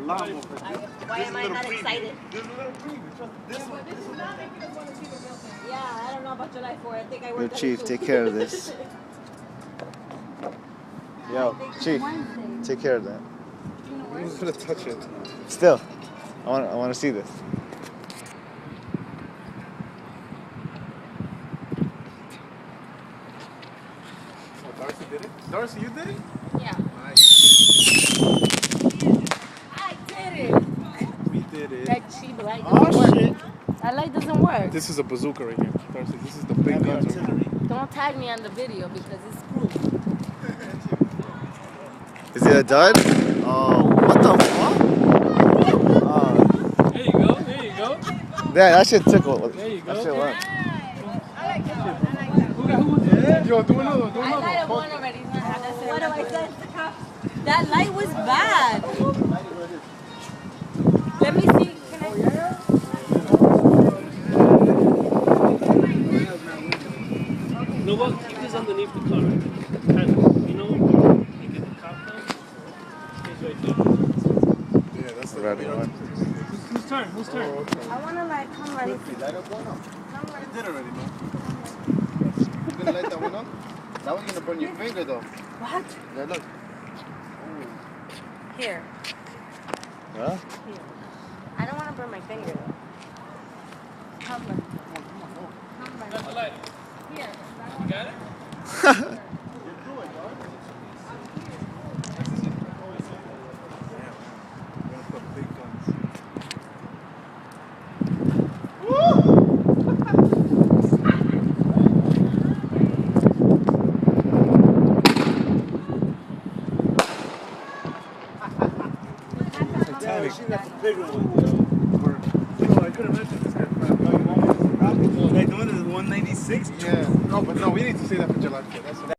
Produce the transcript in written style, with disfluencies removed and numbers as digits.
lot more. Why am I not excited? This is a little preview. This one. Yeah, I don't know about July 4th. I think I Yo, worked Chief, take care of this. Yo, Chief, take care of that. I'm gonna touch it. Still, I want to see this. Oh, Darcy did it? Darcy, you did it? Yeah. Nice. I did it. We did it. That cheap light Oh, doesn't work. shit. That light doesn't work. This is a bazooka right here. Darcy, this is the big guns right here. Don't tag me on the video because it's proof. Is it a dud? Oh, what the fuck? There you go, there you go. Damn, that shit took a. There you go. That shit went. Yo, do another one. Do I another lighted one. one already. What do I say? That light was bad. Let me see. Can I? You know what? Keep this underneath the car. And, you know, you get the cop down. It's right there. Yeah, that's the Ready, one. one. Whose turn? Whose turn? Oh, okay. I want to like come ready. You did already, man. You gonna light that one up? That one's gonna burn your finger, though. What? Yeah, look. Here. Huh? Here. I don't want to burn my finger though. Come ready. Got the light. Here. You got it? Titanic. That's a bigger one. I could have mentioned this guy. Like, the one is 196? Yeah. No, but no, we need to say that for July 4th. That's